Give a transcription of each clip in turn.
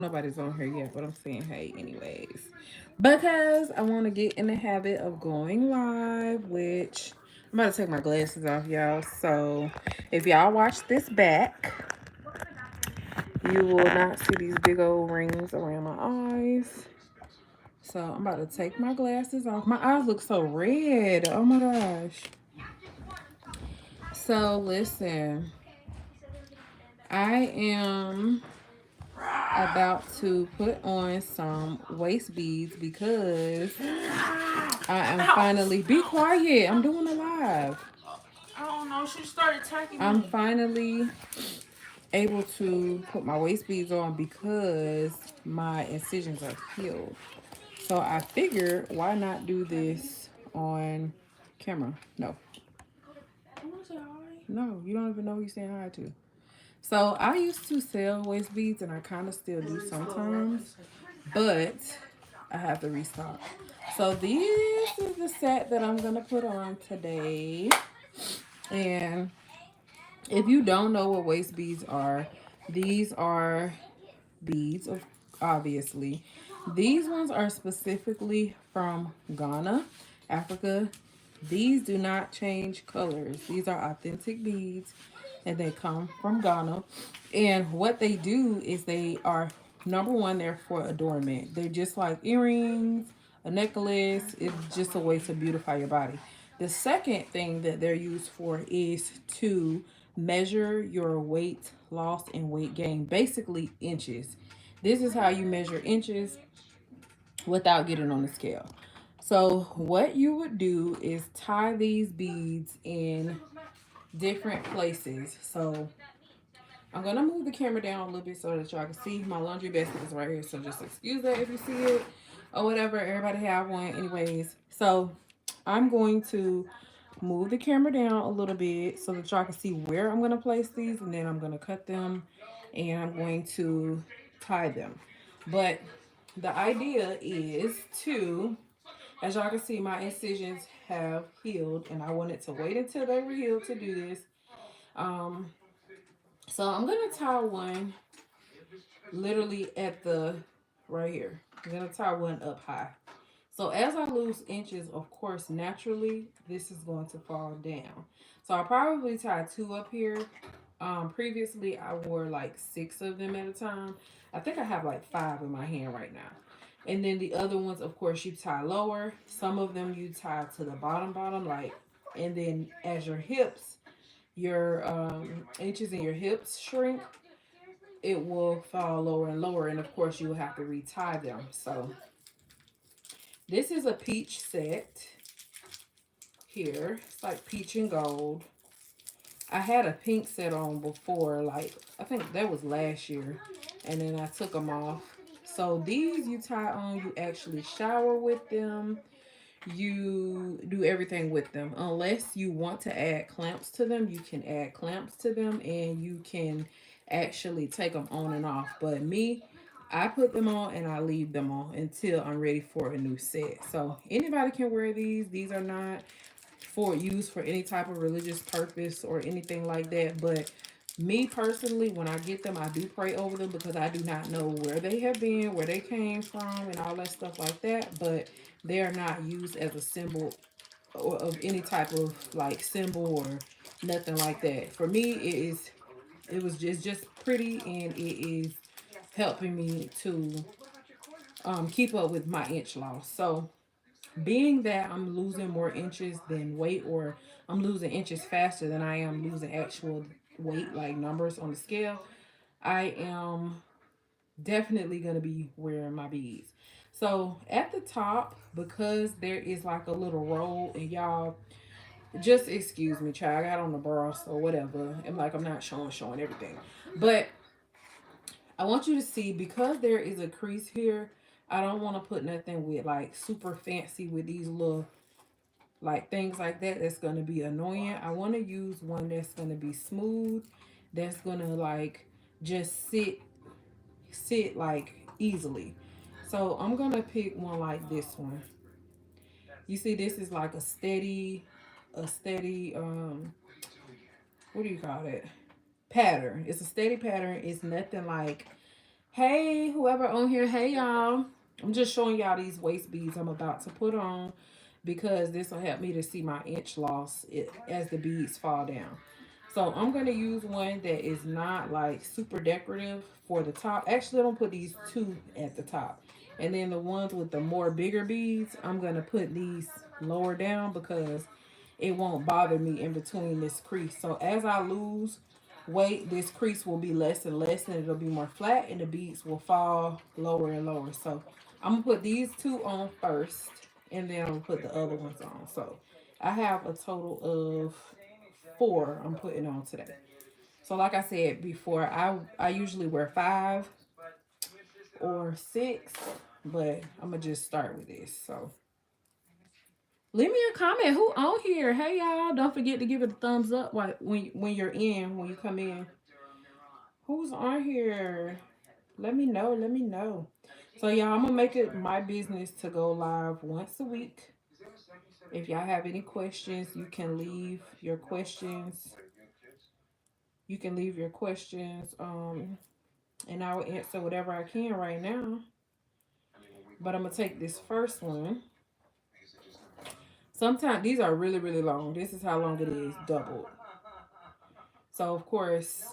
Nobody's on here yet, but I'm saying hey anyways. Because I want to get in the habit of going live, which I'm about to take my glasses off, y'all. So if y'all watch this back, you will not see these big old rings around my eyes. So I'm about to take my glasses off. My eyes look so red. Oh my gosh. So listen, I am about to put on some waist beads because I am finally be quiet. I'm doing a live. I don't know. She started attacking I'm me. finally able to put my waist beads on because my incisions are healed. So I figured why not do this on camera? No. No, you don't even know who you're saying hi to. So I used to sell waist beads and I kind of still do sometimes, but I have to restock. So this is the set that I'm gonna put on today. And if you don't know what waist beads are, these are beads of obviously. These ones are specifically from Ghana, Africa. These do not change colors. These are authentic beads and they come from Ghana. And what they do is they are number one, they're for adornment. They're just like earrings, a necklace. It's just a way to beautify your body. The second thing that they're used for is to measure your weight loss and weight gain, basically inches. This is how you measure inches without getting on the scale. So, what you would do is tie these beads in different places. So, I'm gonna move the camera down a little bit so that y'all can see. My laundry basket is right here, so just excuse that if you see it or whatever. Everybody have one, anyways. So, I'm going to move the camera down a little bit so that y'all can see where I'm gonna place these, and then I'm gonna cut them and I'm going to tie them. But the idea is to, as y'all can see, my incisions have healed, and I wanted to wait until they were healed to do this. Um, so I'm gonna tie one literally at the right here. I'm gonna tie one up high. So as I lose inches, of course, naturally, this is going to fall down. So I probably tie two up here. Previously, I wore like six of them at a time. I think I have like five in my hand right now. And then the other ones, of course, you tie lower. Some of them you tie to the bottom, like, and then as your hips, your inches in your hips shrink, it will fall lower and lower. And of course, you will have to retie them. So this is a peach set here. It's like peach and gold. I had a pink set on before, like I think that was last year, and then I took them off. So these you tie on, you actually shower with them, you do everything with them. Unless you want to add clamps to them, you can add clamps to them and you can actually take them on and off. But me, I put them on and I leave them on until I'm ready for a new set. So anybody can wear these. These are not for use for any type of religious purpose or anything like that. But me personally, when I get them, I do pray over them because I do not know where they have been, where they came from, and all that stuff like that. But they are not used as a symbol or of any type of like symbol or nothing like that. For me, it was just pretty and it is helping me to keep up with my inch loss. So being that I'm losing more inches than weight, or I'm losing inches faster than I am losing actual weight, like numbers on the scale, I am definitely going to be wearing my beads. So at the top, because there is like a little roll, and y'all just excuse me, child. I got on the bra, so whatever. And like I'm not showing everything. But I want you to see, because there is a crease here, I don't want to put nothing with like super fancy with these little like things like that that's going to be annoying. I want to use one that's going to be smooth, that's going to like just sit like easily. So I'm going to pick one like this one. You see, this is like a steady what do you call it, pattern. It's a steady pattern. It's nothing like Hey, whoever on here, hey y'all. I'm just showing y'all these waist beads I'm about to put on because this will help me to see my inch loss as the beads fall down. So I'm going to use one that is not like super decorative for the top. Actually, I'm going to put these two at the top. And then the ones with the more bigger beads, I'm going to put these lower down because it won't bother me in between this crease. So as I lose weight, this crease will be less and less and it'll be more flat and the beads will fall lower and lower. So I'm gonna put these two on first and then I'm gonna put the other ones on. So I have a total of 4 I'm putting on today. So like I said before, I usually wear 5 or 6, but I'm gonna just start with this. So leave me a comment. Who on here? Hey y'all! Don't forget to give it a thumbs up when you're in, when you come in. Who's on here? Let me know. Let me know. So y'all, I'm gonna make it my business to go live once a week. If y'all have any questions, you can leave your questions. You can leave your questions, and I will answer whatever I can right now. But I'm gonna take this first one. Sometimes these are really, really long. This is how long it is, doubled. So of course,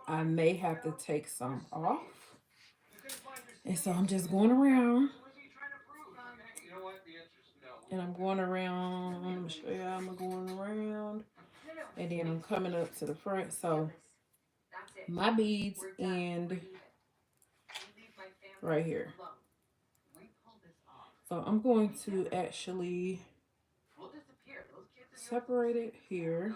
I may have to take some off. And so I'm just going around. And I'm going around. I'm gonna show you how I'm going around. And then I'm coming up to the front. So my beads end right here. So I'm going to actually separate it here.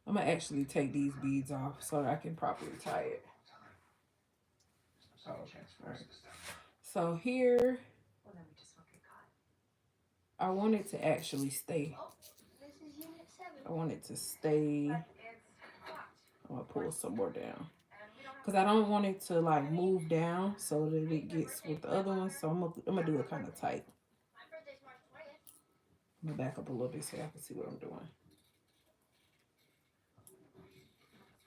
I'm gonna actually take these beads off so that I can properly tie it. Oh, okay. All right. So here, I want it to actually stay. I want it to stay. I'm gonna pull some more down because I don't want it to like move down so that it gets with the other one. So I'm gonna do it kind of tight. I'm gonna back up a little bit so y'all can see what I'm doing.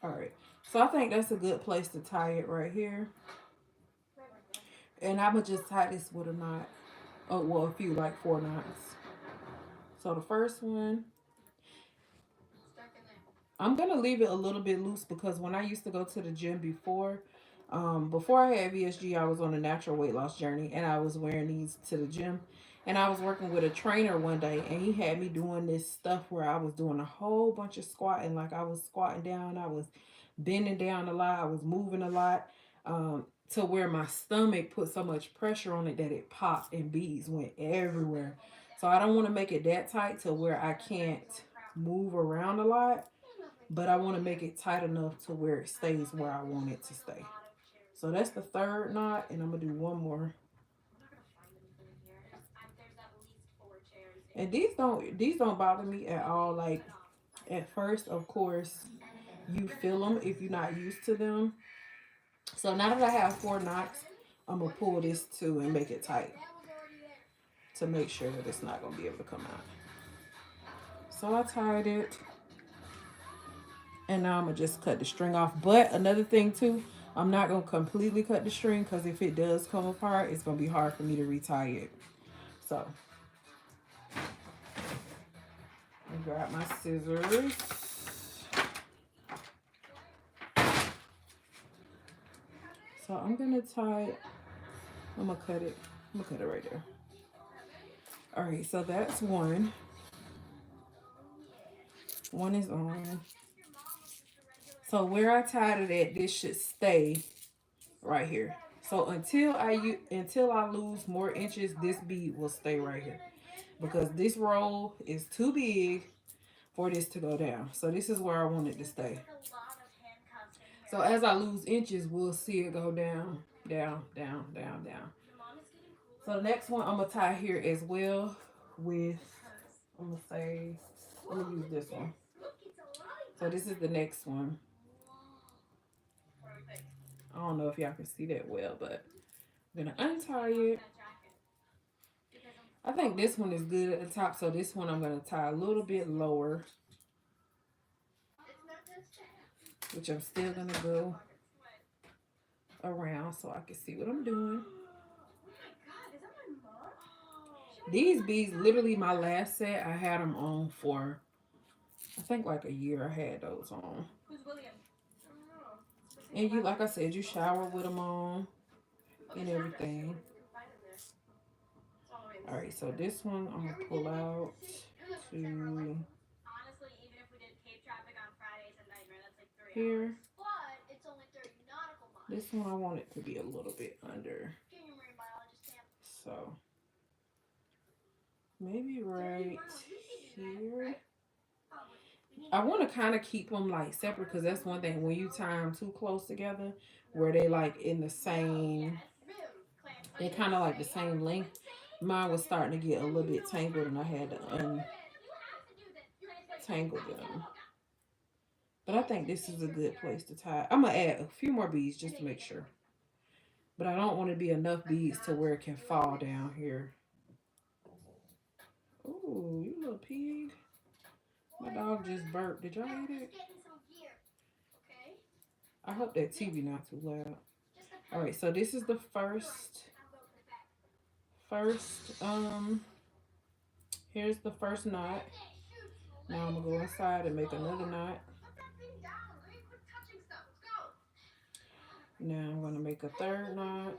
All right. So I think that's a good place to tie it right here. And I'm gonna just tie this with a knot. Oh, well, a few, like 4 knots. So the first one, I'm gonna leave it a little bit loose because when I used to go to the gym before I had VSG, I was on a natural weight loss journey and I was wearing these to the gym. And I was working with a trainer one day and he had me doing this stuff where I was doing a whole bunch of squatting. Like I was squatting down, I was bending down a lot, I was moving a lot, to where my stomach put so much pressure on it that it popped and beads went everywhere. So I don't want to make it that tight to where I can't move around a lot, but I want to make it tight enough to where it stays where I want it to stay. So that's the third knot, and I'm gonna do one more. And these don't bother me at all. Like at first, of course, you feel them if you're not used to them. So now that I have 4 knots, I'm gonna pull this too and make it tight to make sure that it's not gonna be able to come out. So I tied it. And now I'm gonna just cut the string off. But another thing too, I'm not gonna completely cut the string because if it does come apart, it's gonna be hard for me to retie it. So I grab my scissors. So I'm gonna tie it. I'm gonna cut it. I'm gonna cut it right there. All right, so that's one. One is on. So where I tied it at, this should stay right here. So until I lose more inches, this bead will stay right here because this roll is too big for this to go down. So this is where I want it to stay. So as I lose inches, we'll see it go down, down, down, down, down. So the next one I'm gonna tie here as well with, I'm gonna say, let me use this one. So this is the next one. I don't know if y'all can see that well, but I'm gonna untie it. I think this one is good at the top, so this one I'm gonna tie a little bit lower. which I'm still gonna go around so I can see what I'm doing. These beads, literally my last set, I had them on for, I think like a year I had those on. And you, like I said, you shower with them on and everything. All right, so this one I'm gonna pull out to here. This one I want it to be a little bit under. So maybe right here. I want to kind of keep them like separate because that's one thing when you tie them too close together where they like in the same, they're kind of like the same length. Mine was starting to get a little bit tangled and I had to untangle them. But I think this is a good place to tie. I'm going to add a few more beads just to make sure. But I don't want to be enough beads to where it can fall down here. Ooh, you little pig. My dog just burped. Did y'all eat it? I hope that TV not too loud. All right, so this is the first, here's the first knot. Now I'm gonna go inside and make another knot. Now I'm gonna make a third knot.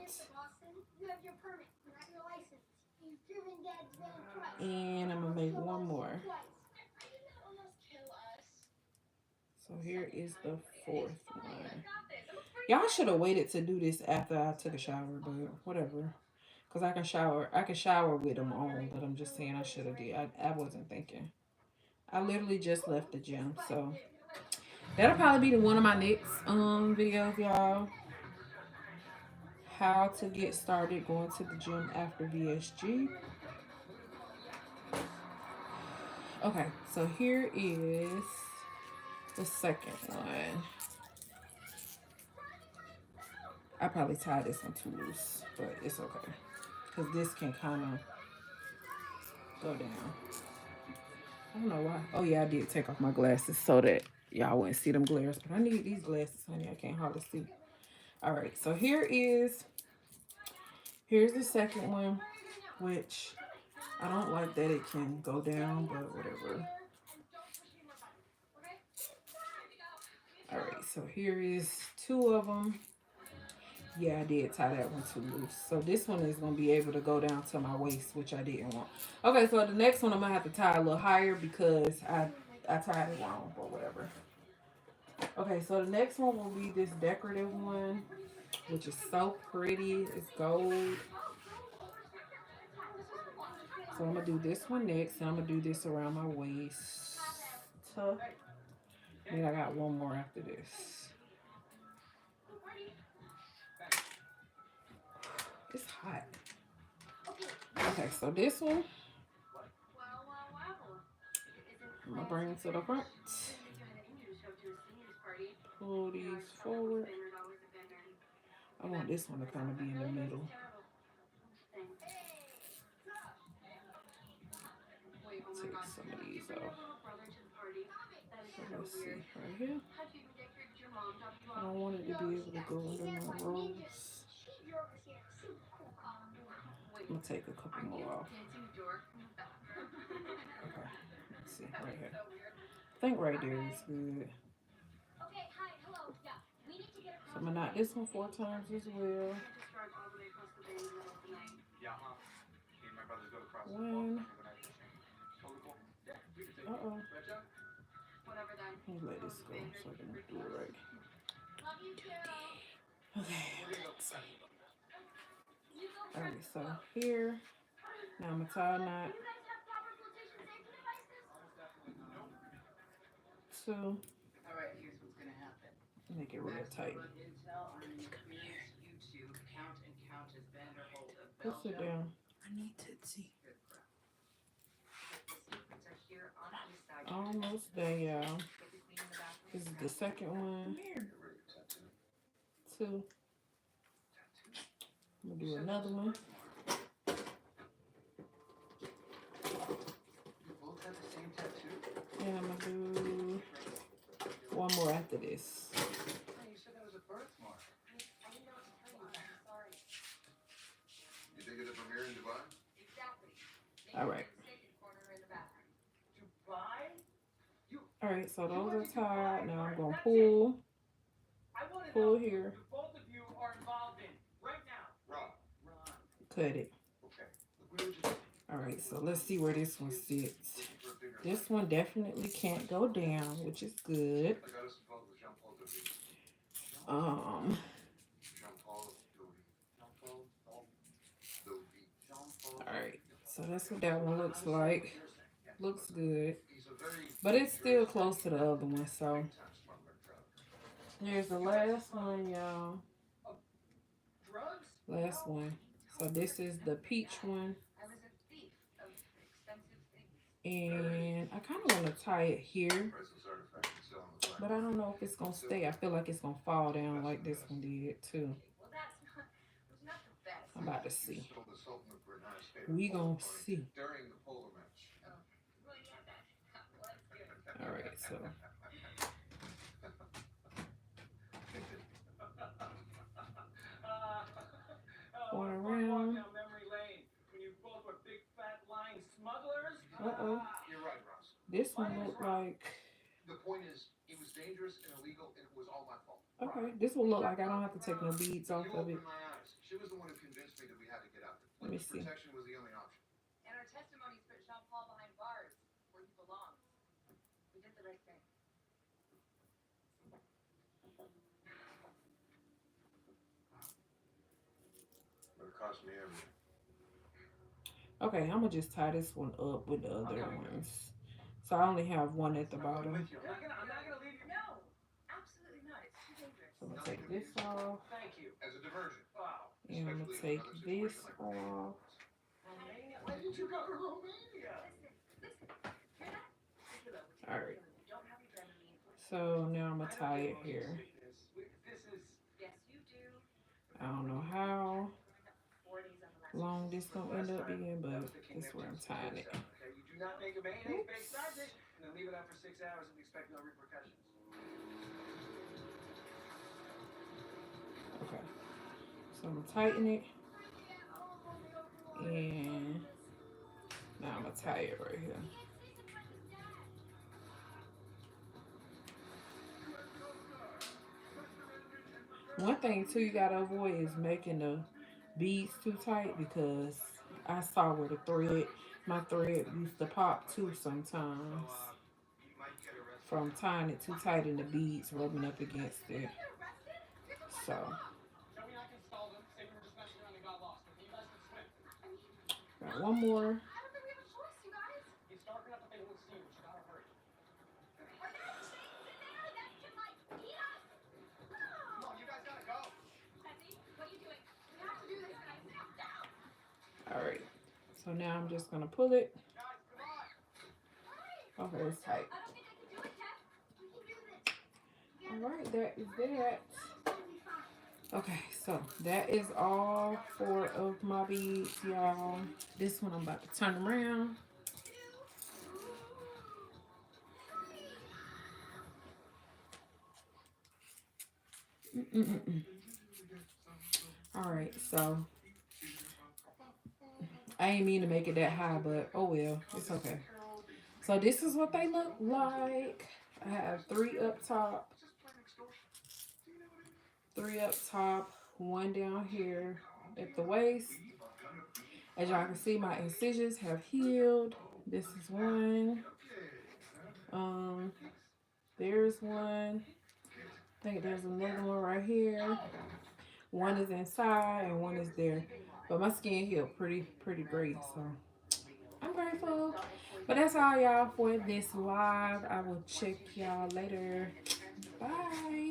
And I'm gonna make one more. So here is the fourth one. Y'all should have waited to do this after I took a shower, but whatever. Cause I can shower with them on, but I'm just saying I should have did. I wasn't thinking. I literally just left the gym, so that'll probably be one of my next videos, y'all. How to get started going to the gym after VSG. Okay, so here is the second one. I probably tied this one too loose, but it's okay. Because this can kind of go down. I don't know why. Oh, yeah, I did take off my glasses so that y'all wouldn't see them glares. But I need these glasses, honey. I can't hardly see. All right, so here's the second one, which I don't like that it can go down, but whatever. All right, so here is two of them. Yeah, I did tie that one too loose. So this one is going to be able to go down to my waist, which I didn't want. Okay, so the next one I'm going to have to tie a little higher because I tied it wrong or whatever. Okay, so the next one will be this decorative one, which is so pretty. It's gold. So I'm going to do this one next, and I'm going to do this around my waist. Then I got one more after this. It's hot. Okay, so this one, I'm going to bring it to the front. Pull these forward. I want this one to kind of be in the middle. Take some of these off. So let's see right here. I don't want it to be able to go under my robes. I'm going to take a couple more off. Okay, let's see right here. I think right there is good. So I'm going to knot this one 4 times as well. 1. Uh-oh. Let me let this go so I can do it right. Okay. Alright, so here. Now I'm going to tie a knot. 2. Alright, here's what's going to happen. Make it real tight. Go sit down. I need to see. Almost there, y'all. This is the second one. 2. I'm gonna do another one. And I'm gonna do one more after this. All right. All right, so those are tied. Now I'm gonna pull here, cut it. All right, so let's see where this one sits. This one definitely can't go down, which is good. Um, all right, so that's what that one looks like. Looks good, but it's still close to the other one. So here's the last one, y'all. Last one. So this is the peach one. And I kind of want to tie it here, but I don't know if it's going to stay. I feel like it's going to fall down like this one did too. I'm about to see. We going to see. All right, so. Going around. Uh-oh. This one looked like. Okay, this will look like I don't have to take no beads off of it. Let me see. Okay, I'm gonna just tie this one up with the other ones. So I only have one at the bottom. So I'm gonna take this off. And I'm gonna take this off. Alright. So now I'm gonna tie it here. I don't know how long this gonna end up being, but that's where I'm tying it. Oops. Okay. So I'm gonna tighten it. And now I'm gonna tie it right here. One thing too you gotta avoid is making the beads too tight, because I saw where my thread used to pop too sometimes from tying it too tight and the beads rubbing up against it. So got one more. All right. So now I'm just gonna pull it. Okay, it's tight. All right, that is that. Okay, so that is all 4 of my beads, y'all. This one I'm about to turn around. All right, so I ain't mean to make it that high, but oh well, it's okay. So this is what they look like. I have 3 up top, 3 up top, 1 down here at the waist. As y'all can see, my incisions have healed. This is one. There's one. I think there's another one right here. One is inside and one is there. But my skin healed pretty great, so I'm grateful. But that's all, y'all, for this live. I will check y'all later. Bye.